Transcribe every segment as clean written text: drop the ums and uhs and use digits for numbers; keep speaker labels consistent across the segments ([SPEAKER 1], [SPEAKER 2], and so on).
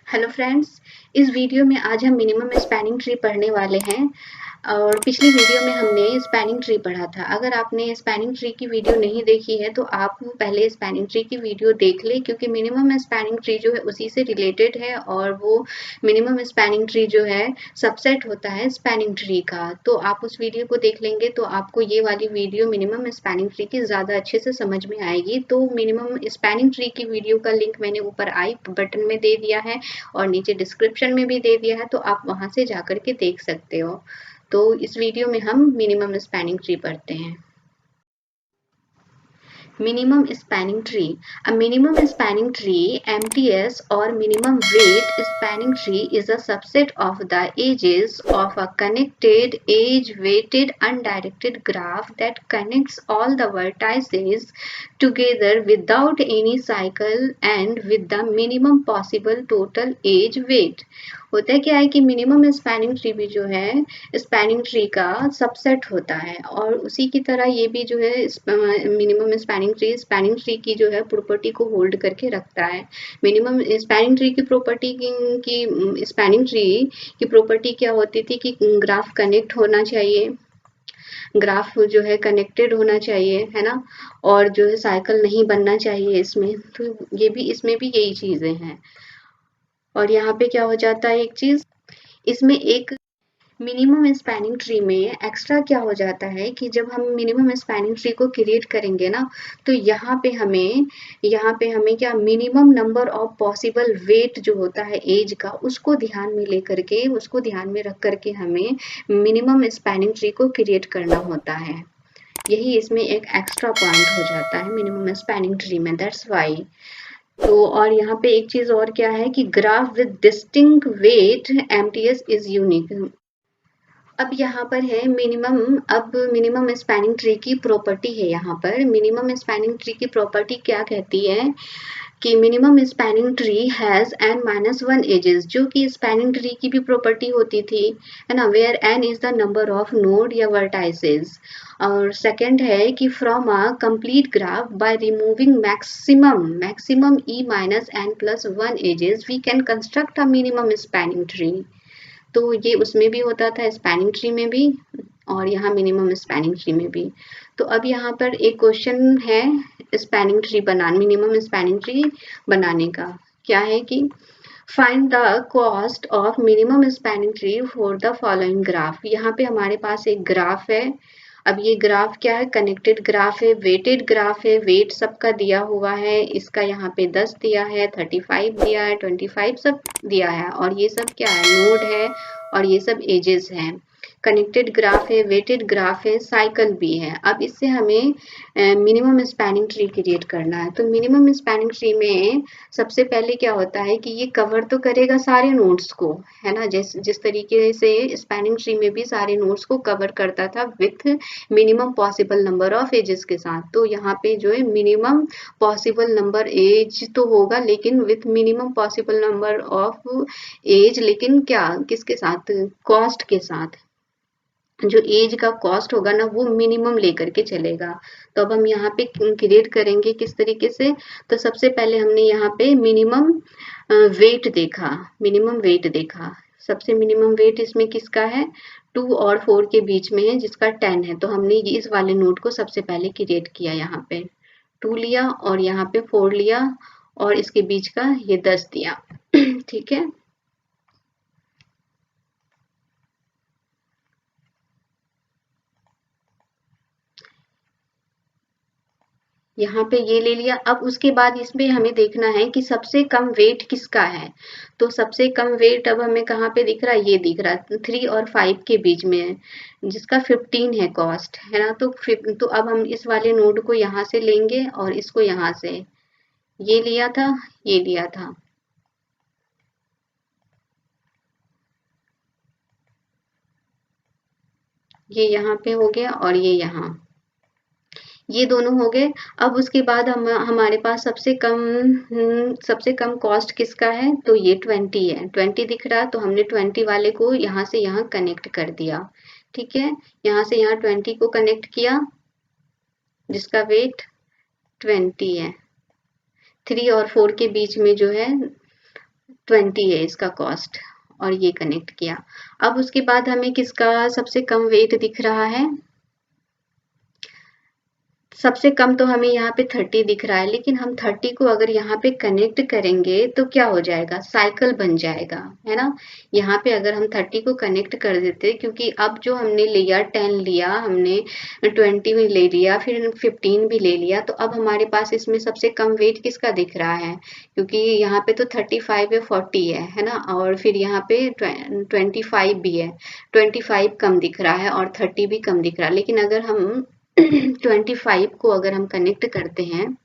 [SPEAKER 1] Hello friends, इस video में आज हम मिनिमम स्पैनिंग ट्री पढ़ने वाले हैं। और पिछली वीडियो में हमने स्पैनिंग ट्री पढ़ा था। अगर आपने स्पैनिंग ट्री की वीडियो नहीं देखी है तो आप पहले स्पैनिंग ट्री की वीडियो देख लें, क्योंकि मिनिमम स्पैनिंग ट्री जो है उसी से रिलेटेड है और वो मिनिमम स्पैनिंग ट्री जो है सबसेट होता है स्पैनिंग ट्री का। तो आप उस वीडियो को देख लेंगे तो आपको ये वाली वीडियो मिनिमम स्पैनिंग ट्री की ज़्यादा अच्छे से समझ में आएगी। तो मिनिमम स्पैनिंग ट्री की वीडियो का लिंक मैंने ऊपर आई बटन में दे दिया है और नीचे डिस्क्रिप्शन में भी दे दिया है, तो आप वहां से जाकर के देख सकते हो। तो इस वीडियो में हम मिनिमम स्पैनिंग ट्री पढ़ते हैं। Minimum spanning tree. A minimum spanning tree, MTS or minimum weight spanning tree is a subset of the edges of a connected edge-weighted undirected graph that connects all the vertices together without any cycle and with the minimum possible total edge weight. होता है क्या है कि minimum spanning tree भी जो है spanning tree का subset होता है और उसी की तरह ये भी जो है मिनिमम स्पैनिंग ट्री की जो है प्रॉपर्टी को होल्ड करके रखता है। मिनिमम स्पैनिंग ट्री की प्रॉपर्टी की स्पैनिंग ट्री की प्रॉपर्टी क्या होती थी कि ग्राफ कनेक्ट होना चाहिए, ग्राफ जो है कनेक्टेड होना चाहिए, है ना, और जो है साइकिल नहीं बनना चाहिए इसमें। तो ये भी इसमें भी यही चीजें हैं। और यहाँ पे क्या हो जाता है एक चीज, इसमें एक मिनिमम स्पैनिंग ट्री में एक्स्ट्रा क्या हो जाता है कि जब हम मिनिमम स्पैनिंग ट्री को क्रिएट करेंगे ना, तो यहाँ पे हमें क्या minimum number of possible weight जो होता है एज का, उसको ध्यान में लेकर के, उसको ध्यान में रख करके हमें मिनिमम स्पैनिंग ट्री को क्रिएट करना होता है। यही इसमें एक एक्स्ट्रा पॉइंट हो जाता है मिनिमम स्पैनिंग ट्री में, दैट्स वाई। तो और यहाँ पे एक चीज और क्या है कि graph with distinct weight MTS is unique. अब यहाँ पर है मिनिमम स्पैनिंग ट्री की प्रॉपर्टी है। यहाँ पर मिनिमम स्पैनिंग ट्री की प्रॉपर्टी क्या कहती है कि minimum spanning tree has n-1 edges, जो कि स्पैनिंग ट्री की भी प्रॉपर्टी होती थी, है ना, where n is the number of node या वर्टाइसेस। और सेकंड है कि from a complete graph by removing maximum e-n+1 edges we can construct a minimum spanning tree. तो ये उसमें भी होता था स्पैनिंग ट्री में भी और यहाँ मिनिमम स्पैनिंग ट्री में भी। तो अब यहाँ पर एक क्वेश्चन है मिनिमम स्पैनिंग ट्री बनाने का। क्या है कि find the cost of minimum spanning tree for the following graph. यहाँ पे हमारे पास एक ग्राफ है। अब ये ग्राफ क्या है, कनेक्टेड ग्राफ है, वेटेड ग्राफ है, वेट सबका दिया हुआ है। इसका यहाँ पे 10 दिया है, 35 दिया है, 25 सब दिया है और ये सब क्या है, नोड है और ये सब एजेस हैं। कनेक्टेड ग्राफ है, वेटेड ग्राफ है, साइकिल भी है। अब इससे हमें मिनिमम स्पैनिंग ट्री क्रिएट करना है। तो मिनिमम स्पैनिंग ट्री में सबसे पहले क्या होता है कि ये कवर तो करेगा सारे नोड्स को, है ना, जिस जिस तरीके से स्पैनिंग ट्री में भी सारे नोड्स को कवर करता था with minimum possible number of edges के साथ। तो यहाँ पे जो है मिनिमम पॉसिबल नंबर एज तो होगा, लेकिन with minimum possible number of edge, लेकिन क्या किसके साथ, कॉस्ट के साथ। जो एज का कॉस्ट होगा ना वो मिनिमम लेकर के चलेगा। तो अब हम यहाँ पे क्रिएट करेंगे किस तरीके से। तो सबसे पहले हमने यहाँ पे मिनिमम वेट देखा। सबसे मिनिमम वेट इसमें किसका है, 2 और 4 के बीच में है, जिसका 10 है। तो हमने ये इस वाले नोड को सबसे पहले क्रिएट किया। यहाँ पे 2 लिया और यहाँ पे 4 लिया और इसके बीच का ये 10 दिया। ठीक है, यहाँ पे ये ले लिया। अब उसके बाद इसमें हमें देखना है कि सबसे कम वेट किसका है। तो सबसे कम वेट अब हमें कहाँ पे दिख रहा है, ये दिख रहा है 3 और 5 के बीच में है, जिसका 15 है कॉस्ट, है ना। तो अब हम इस वाले नोड को यहाँ से लेंगे और इसको यहाँ से, ये लिया था, ये लिया था, ये यहाँ पे हो गया और ये यहाँ, ये दोनों हो गए। अब उसके बाद हम हमारे पास सबसे कम कॉस्ट किसका है, तो ये 20 है, 20 दिख रहा। तो हमने 20 वाले को यहाँ से यहाँ कनेक्ट कर दिया। ठीक है, यहाँ से यहाँ 20 को कनेक्ट किया, जिसका वेट 20 है। 3 और 4 के बीच में जो है 20 है इसका कॉस्ट, और ये कनेक्ट किया। अब उसके बाद हमें किसका सबसे कम वेट दिख रहा है? सबसे कम तो हमें यहाँ पे 30 दिख रहा है, लेकिन हम 30 को अगर यहाँ पे कनेक्ट करेंगे तो क्या हो जाएगा? साइकिल बन जाएगा, है ना। यहाँ पे अगर हम 30 को कनेक्ट कर देते, क्योंकि अब जो हमने लिया 10 लिया हमने, 20 भी ले लिया, फिर 15 भी ले लिया, तो अब हमारे पास इसमें सबसे कम वेट किसका दिख रहा है? क्योंकि यहाँ पे तो 35 या 40 है ना, और फिर यहाँ पे 25 भी है। 25 कम दिख रहा है और 30 भी कम दिख रहा है, लेकिन अगर हम 25 को अगर हम कनेक्ट करते हैं,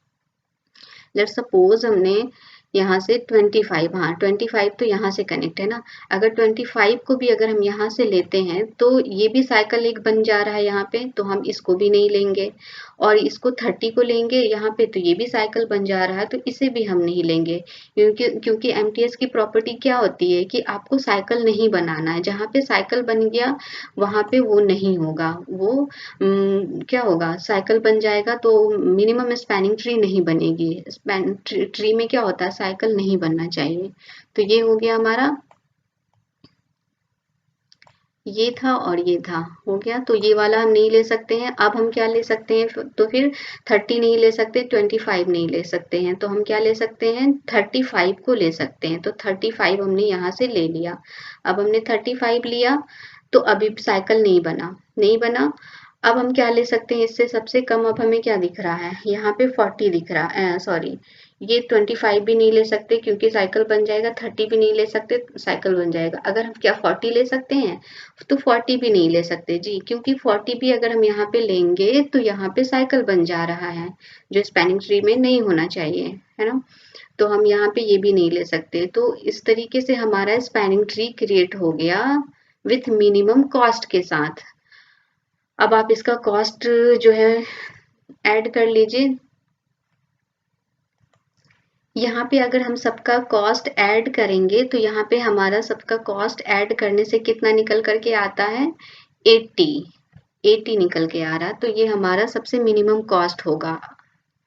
[SPEAKER 1] लेट सपोज हमने यहाँ से 25, हाँ 25 तो यहाँ से कनेक्ट है ना, अगर 25 को भी अगर हम यहाँ से लेते हैं तो ये भी साइकिल एक बन जा रहा है यहाँ पे, तो हम इसको भी नहीं लेंगे, और इसको 30 को लेंगे यहाँ पे तो ये भी साइकिल बन जा रहा है, तो इसे भी हम नहीं लेंगे, क्योंकि एमटीएस की प्रॉपर्टी क्या होती है कि आपको साइकिल नहीं बनाना है, जहाँ पे साइकिल बन गया वहां पे वो नहीं होगा, वो क्या होगा? साइकिल बन जाएगा तो मिनिमम स्पैनिंग ट्री नहीं बनेगी। ट्री में क्या होता है? साइकिल नहीं बनना चाहिए। तो ये हो गया हमारा, ये था और ये था, हो गया। तो ये वाला हम नहीं ले सकते हैं। अब हम क्या ले सकते हैं? तो फिर 30 नहीं ले सकते, 25 नहीं ले सकते हैं, तो हम क्या ले सकते हैं? 35 को ले सकते हैं। तो 35 हमने यहाँ से ले लिया। अब हमने 35 लिया तो अभी साइकिल नहीं बना, नहीं बना। अब हम क्या ले सकते हैं इससे सबसे कम? अब हमें क्या दिख रहा है? यहाँ पे 40 दिख रहा है, सॉरी ये 25 भी नहीं ले सकते क्योंकि साइकिल बन जाएगा, 30 भी नहीं ले सकते, साइकिल बन जाएगा। अगर हम क्या 40 ले सकते हैं? तो 40 भी नहीं ले सकते जी, क्योंकि 40 भी अगर हम यहाँ पे लेंगे तो यहाँ पे साइकिल बन जा रहा है, जो स्पैनिंग ट्री में नहीं होना चाहिए, है ना। तो हम यहाँ पे ये भी नहीं ले सकते। तो इस तरीके से हमारा स्पैनिंग ट्री क्रिएट हो गया विथ मिनिमम कॉस्ट के साथ। अब आप इसका कॉस्ट जो है ऐड कर लीजिए। यहाँ पे अगर हम सबका कॉस्ट ऐड करेंगे तो यहाँ पे हमारा सबका कॉस्ट ऐड करने से कितना निकल करके आता है? 80 निकल के आ रहा, तो ये हमारा सबसे मिनिमम कॉस्ट होगा।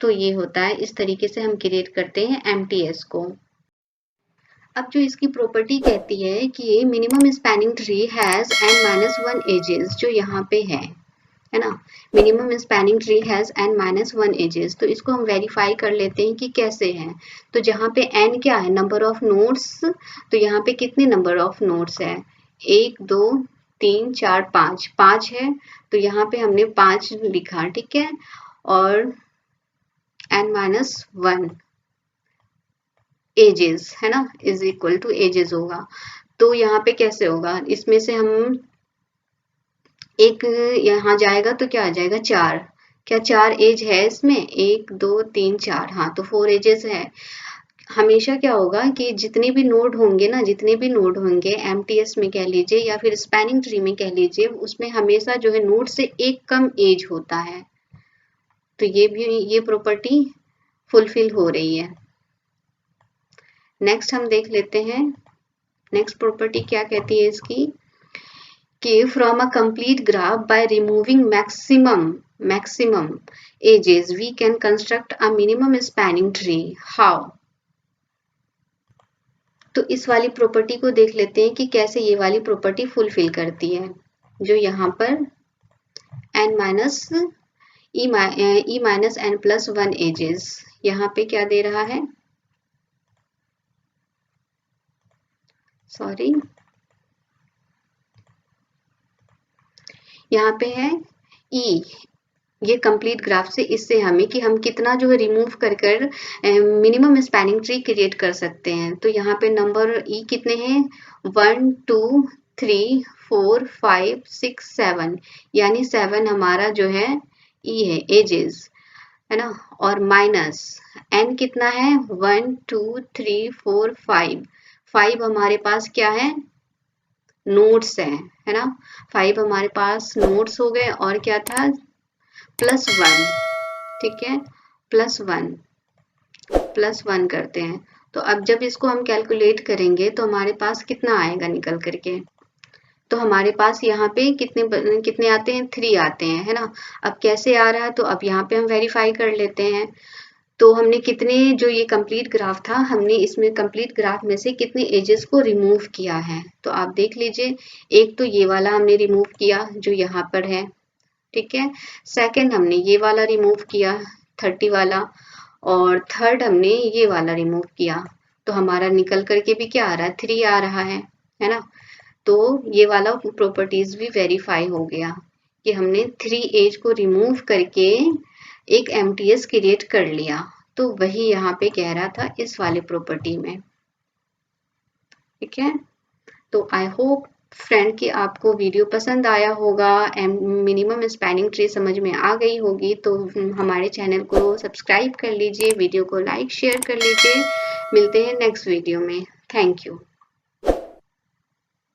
[SPEAKER 1] तो ये होता है, इस तरीके से हम क्रिएट करते हैं एमटीएस को। अब जो इसकी प्रॉपर्टी कहती है कि minimum spanning tree has n-1 edges, जो यहाँ पे है ना, minimum spanning tree has n-1 edges, तो इसको हम वेरीफाई कर लेते हैं कि कैसे है। तो जहाँ पे n क्या है? नंबर ऑफ नोड्स, तो यहाँ पे कितने नंबर ऑफ नोड्स है? 1 2 3 4 5, 5 है, तो यहाँ पे हमने 5 लिखा, ठीक है। और n-1 एजेस, है ना, इज इक्वल टू एजेस होगा। तो यहाँ पे कैसे होगा? इसमें से हम एक यहाँ जाएगा तो क्या आ जाएगा? 4। क्या 4 एज है इसमें? 1 2 3 4, हाँ तो 4 एजेस है। हमेशा क्या होगा कि जितने भी नोड होंगे ना, जितने भी नोड होंगे एमटीएस में कह लीजिए या फिर स्पैनिंग ट्री में कह लीजिए, उसमें हमेशा जो है नोड से एक कम एज होता है। तो ये प्रॉपर्टी फुलफिल हो रही है। नेक्स्ट हम देख लेते हैं, नेक्स्ट प्रॉपर्टी क्या कहती है इसकी, कि from a complete graph by removing maximum edges we can construct a minimum spanning tree. How? तो इस वाली प्रॉपर्टी को देख लेते हैं कि कैसे ये वाली प्रॉपर्टी फुलफिल करती है। जो यहाँ पर n-1 एजेस, यहाँ पे क्या दे रहा है? सॉरी, यहाँ पे है ई, ये कंप्लीट ग्राफ से इससे हमें कि हम कितना जो है रिमूव कर मिनिमम स्पैनिंग ट्री क्रिएट कर सकते हैं। तो यहाँ पे नंबर ई कितने हैं? 1 2 3 4 5 6 7, यानी 7 हमारा जो है ई है, एजेस, है ना। और माइनस एन कितना है? 1 2 3 4 5, 5 हमारे पास क्या है? नोट्स है ना। 5 हमारे पास नोट्स हो गए, और क्या था? +1, ठीक है, +1 करते हैं। तो अब जब इसको हम कैलकुलेट करेंगे तो हमारे पास कितना आएगा निकल करके? तो हमारे पास यहाँ पे कितने आते हैं? 3 आते हैं, है ना। अब कैसे आ रहा है? तो अब यहाँ पे हम वेरीफाई कर लेते हैं। तो हमने कितने, जो ये कंप्लीट ग्राफ था, हमने इसमें कंप्लीट ग्राफ में से कितने एजेस को रिमूव किया है, तो आप देख लीजिए। एक तो ये वाला हमने रिमूव किया जो यहाँ पर है, ठीक है। सेकंड हमने ये वाला रिमूव किया 30 वाला, और थर्ड हमने ये वाला रिमूव किया, तो हमारा निकल करके भी क्या आ रहा है, 3 आ रहा है ना। तो ये वाला प्रॉपर्टीज भी वेरीफाई हो गया कि हमने 3 एज को रिमूव करके एक एमटीएस क्रिएट कर लिया। तो वही यहाँ पे कह रहा था इस वाले प्रॉपर्टी में, ठीक है। तो आई होप फ्रेंड कि आपको वीडियो पसंद आया होगा, मिनिमम स्पैनिंग ट्री समझ में आ गई होगी। तो हमारे चैनल को सब्सक्राइब कर लीजिए, वीडियो को लाइक शेयर कर लीजिए। मिलते हैं नेक्स्ट वीडियो में। Thank you.